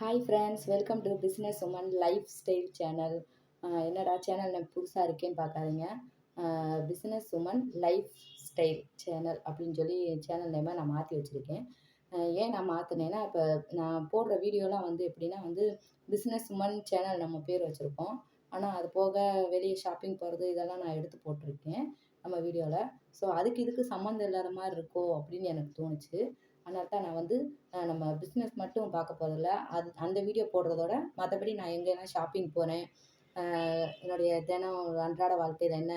Hi friends, welcome to business woman lifestyle channel. என்னடா channel நான் புதுசாக இருக்கேன்னு பார்க்காதீங்க. Business woman lifestyle channel அப்படின்னு சொல்லி சேனல் நேமை நான் மாற்றி வச்சுருக்கேன். ஏன் நான் மாற்றினேன்னா, இப்போ நான் போடுற வீடியோலாம் வந்து எப்படின்னா வந்து பிஸ்னஸ் உமன் சேனல் நம்ம பேர் வச்சுருக்கோம். ஆனால் அது போக வெளியே ஷாப்பிங் போகிறது இதெல்லாம் நான் எடுத்து போட்டிருக்கேன் நம்ம வீடியோவில். ஸோ அதுக்கு இதுக்கு சம்மந்தம் இல்லாத மாதிரி இருக்கோ அப்படின்னு எனக்கு தோணுச்சு. அதனால தான் நான் வந்து நம்ம பிஸ்னஸ் மட்டும் பார்க்க போகிறதில்ல. அந்த வீடியோ போடுறதோட மற்றபடி நான் எங்கெல்லாம் ஷாப்பிங் போகிறேன், என்னுடைய தினம் அன்றாட வாழ்க்கையில் என்ன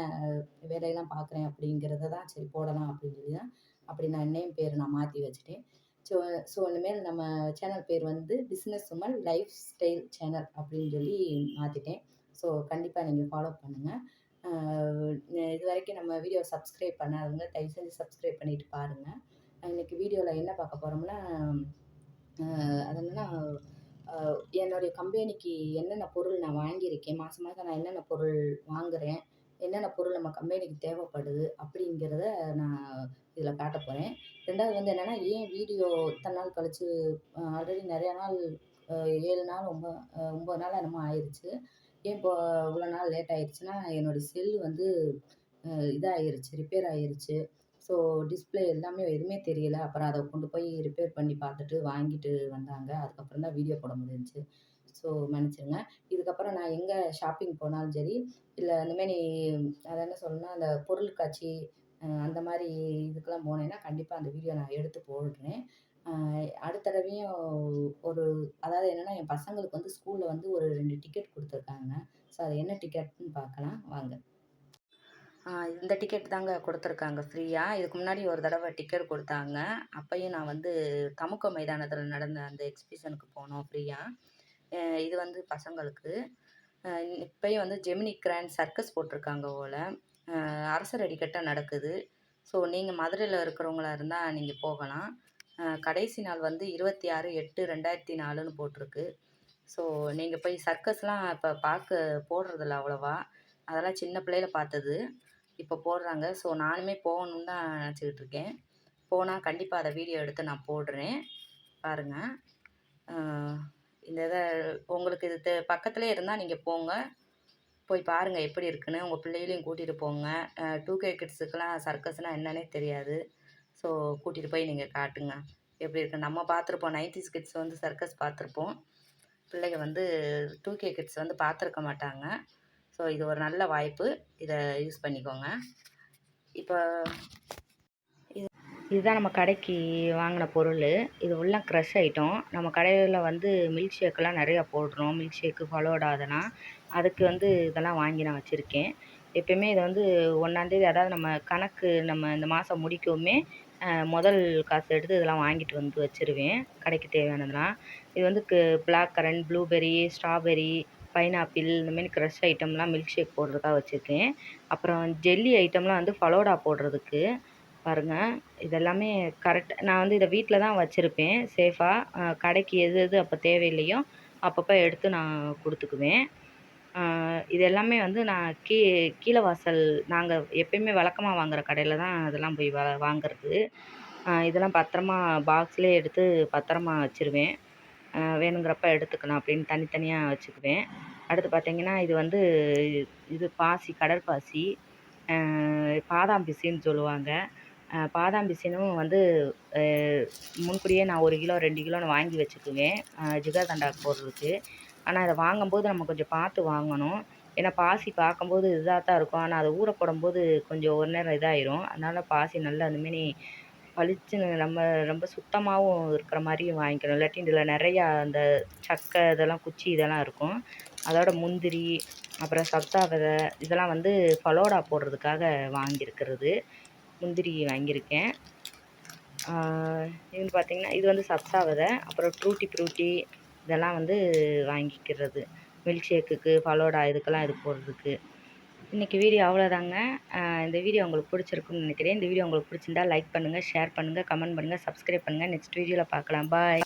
வேலையெல்லாம் பார்க்குறேன் அப்படிங்கிறத தான் சரி போடலாம் அப்படின்னு சொல்லி தான் அப்படி நான் நேம் பேர் நான் மாற்றி வச்சுட்டேன். ஸோ ஸோ இனிமேல் நம்ம சேனல் பேர் வந்து business woman lifestyle channel அப்படின்னு சொல்லி மாற்றிட்டேன். ஸோ கண்டிப்பாக நீங்கள் ஃபாலோ பண்ணுங்கள். இது வரைக்கும் நம்ம வீடியோ சப்ஸ்கிரைப் பண்ணாதவங்க தயவு செஞ்சு சப்ஸ்கிரைப் பண்ணிவிட்டு பாருங்கள். இன்றைக்கி வீடியோவில் என்ன பார்க்க போகிறோம்னா, அது என்னென்னா என்னுடைய கம்பெனிக்கு என்னென்ன பொருள் நான் வாங்கியிருக்கேன், மாதம் மாதம் நான் என்னென்ன பொருள் வாங்குகிறேன், என்னென்ன பொருள் நம்ம கம்பெனிக்கு தேவைப்படுது அப்படிங்கிறத நான் இதில் காட்ட போகிறேன். 2வது வந்து என்னென்னா, ஏன் வீடியோ இத்தனை நாள் கழித்து ஆல்ரெடி நிறையா நாள் 7 நாள் 9 நாள் என்னமோ ஆயிடுச்சு. ஏன் இப்போ இவ்வளோ நாள் லேட் ஆயிடுச்சுன்னா, என்னோடய செல்லு வந்து இதாகிருச்சு, ரிப்பேர் ஆகிருச்சு. ஸோ டிஸ்பிளே எல்லாமே எதுவுமே தெரியல. அப்புறம் அதை கொண்டு போய் ரிப்பேர் பண்ணி பார்த்துட்டு வாங்கிட்டு வந்தாங்க. அதுக்கப்புறம் தான் வீடியோ போட முடிஞ்சுச்சு. ஸோ மன்னிச்சிடுங்க. இதுக்கப்புறம் நான் எங்கே ஷாப்பிங் போனாலும் சரி, இல்லை இந்தமாரி அதை என்ன சொல்லணும்னா, அந்த பொருள் காட்சி அந்த மாதிரி இதுக்கெல்லாம் போனேன்னா கண்டிப்பாக அந்த வீடியோ நான் எடுத்து போடுறேன். அடுத்த தடவையும் அதாவது என்னென்னா, என் பசங்களுக்கு வந்து ஸ்கூலில் வந்து ஒரு 2 டிக்கெட் கொடுத்துருக்காங்க. ஸோ அது என்ன டிக்கெட்னு பார்க்கலாம் வாங்க. இந்த டிக்கெட் தாங்க கொடுத்துருக்காங்க ஃப்ரீயா. இதுக்கு முன்னாடி ஒரு தடவை டிக்கெட் கொடுத்தாங்க. அப்பயும் நான் வந்து தமுக்க மைதானத்தில் நடந்த அந்த எக்ஸிபிஷனுக்கு போனோம் ஃப்ரீயா. இது வந்து பசங்களுக்கு. இப்பயும் வந்து ஜெமினி கிராண்ட் சர்க்கஸ் போட்டிருக்காங்க போல. அரசர் அடிக்கட்ட நடக்குது. ஸோ நீங்கள் மதுரையில் இருக்கிறவங்களா இருந்தால் நீங்கள் போகலாம். கடைசி நாள் வந்து 26/8/2004ன்னு போட்டிருக்கு. ஸோ நீங்கள் போய் சர்க்கஸ்லாம் இப்போ போடுறதில்ல அவ்வளோவா. அதெல்லாம் சின்ன பிள்ளையில பார்த்தது. இப்போ போடுறாங்க. ஸோ நானுமே போகணுன்னு தான் நினச்சிக்கிட்டு இருக்கேன். போனால் கண்டிப்பாக அதை வீடியோ எடுத்து நான் போடுறேன். பாருங்கள். இந்த இதை உங்களுக்கு இது பக்கத்துலேயே இருந்தால் நீங்கள் போங்க. போய் பாருங்கள் எப்படி இருக்குன்னு. உங்கள் பிள்ளைகளையும் கூட்டிகிட்டு போங்க. 2K கிட்ஸுக்கெலாம் சர்க்கஸ்னால் என்னன்னே தெரியாது. ஸோ கூட்டிகிட்டு போய் நீங்கள் காட்டுங்க எப்படி இருக்குன்னு. நம்ம பார்த்துருப்போம் 90s கிட்ஸ் வந்து சர்க்கஸ் பார்த்துருப்போம். பிள்ளைங்க வந்து 2K கிட்ஸ் வந்து பார்த்துருக்க மாட்டாங்க. ஸோ இது ஒரு நல்ல வாய்ப்பு. இதை யூஸ் பண்ணிக்கோங்க. இப்போ இதுதான் நம்ம கடைக்கு வாங்கின பொருள். இது ஃபுல்லாக க்ரஷ் ஐட்டம். நம்ம கடையில் வந்து மில்க் ஷேக்கெல்லாம் நிறையா போடுறோம். மில்க் ஷேக்கு, ஃபலோடா அதெல்லாம். அதுக்கு வந்து இதெல்லாம் வாங்கி நான் வச்சுருக்கேன். எப்பயுமே இதை வந்து 1ஆந்தேதி அதாவது நம்ம இந்த மாதம் முடிக்கவுமே முதல் காசு எடுத்து இதெல்லாம் வாங்கிட்டு வந்து வச்சுருவேன். கடைக்கு தேவையானதெல்லாம். இது வந்து black currant, blueberry, strawberry, pineapple இந்தமாரி க்ரஷ் ஐட்டம்லாம் மில்க் ஷேக் போடுறதுக்காக வச்சுருக்கேன். அப்புறம் ஜெல்லி ஐட்டம்லாம் வந்து ஃபலோடா போடுறதுக்கு. பாருங்கள், இதெல்லாமே நான் வந்து இதை வீட்டில் தான் வச்சுருப்பேன் சேஃபாக. கடைக்கு எது எது அப்போ தேவையில்லையோ அப்பப்போ எடுத்து நான் கொடுத்துக்குவேன். இது எல்லாமே வந்து நான் கீழ வாசல் நாங்கள் எப்பயுமே வழக்கமாக வாங்குகிற கடையில் தான் அதெல்லாம் போய் வாங்குறது. இதெல்லாம் பத்திரமா பாக்ஸ்லேயே எடுத்து பத்திரமா வச்சுருவேன். வேணுங்கிறப்ப எடுத்துக்கலாம் அப்படின்னு தனித்தனியாக வச்சுக்குவேன். அடுத்து பார்த்திங்கன்னா, இது வந்து பாசி, கடற்பாசி, பாதாம் பிசின்னு சொல்லுவாங்க. பாதாம் பிசினும் வந்து முன்கூட்டியே நான் 1 கிலோ 2 கிலோன்னு வாங்கி வச்சுக்குவேன் ஜிகர்தண்டாக்கு போடுறதுக்கு. ஆனால் அதை வாங்கும்போது நம்ம கொஞ்சம் பார்த்து வாங்கணும். ஏன்னா பாசி பார்க்கும்போது இதாக தான் இருக்கும். ஆனால் அதை ஊற போடும்போது கொஞ்சம் ஒரு நேரம் இதாயிரும். அதனால் பாசி நல்லா அந்தமாரி பளிச்சுன்னு நம்ம ரொம்ப சுத்தமாகவும் இருக்கிற மாதிரியும் வாங்கிக்கணும். இல்லாட்டி இதில் நிறையா அந்த சக்கை இதெல்லாம் குச்சி இதெல்லாம் இருக்கும். அதோட முந்திரி, அப்புறம் சப்தா விதை இதெல்லாம் வந்து ஃபலோடா போடுறதுக்காக வாங்கியிருக்கிறது. முந்திரி வாங்கியிருக்கேன். இது பார்த்திங்கன்னா, இது வந்து சப்தா விதை, அப்புறம் ட்ரூட்டி ஃப்ரூட்டி இதெல்லாம் வந்து வாங்கிக்கிறது. மில்க் ஷேக்குக்கு, ஃபலோடா இதுக்கெல்லாம் இது போடுறதுக்கு. இன்றைக்கி வீடியோ அவ்வளோதாங்க. இந்த வீடியோ உங்களுக்கு பிடிச்சிருக்குன்னு நினைக்கிறேன். இந்த வீடியோ உங்களுக்கு பிடிச்சிருந்தா லைக் பண்ணுங்கள், ஷேர் பண்ணுங்கள், கமெண்ட் பண்ணுங்கள், சப்ஸ்கிரைப் பண்ணுங்கள். நெக்ஸ்ட் வீடியோவில் பார்க்கலாம். பாய்.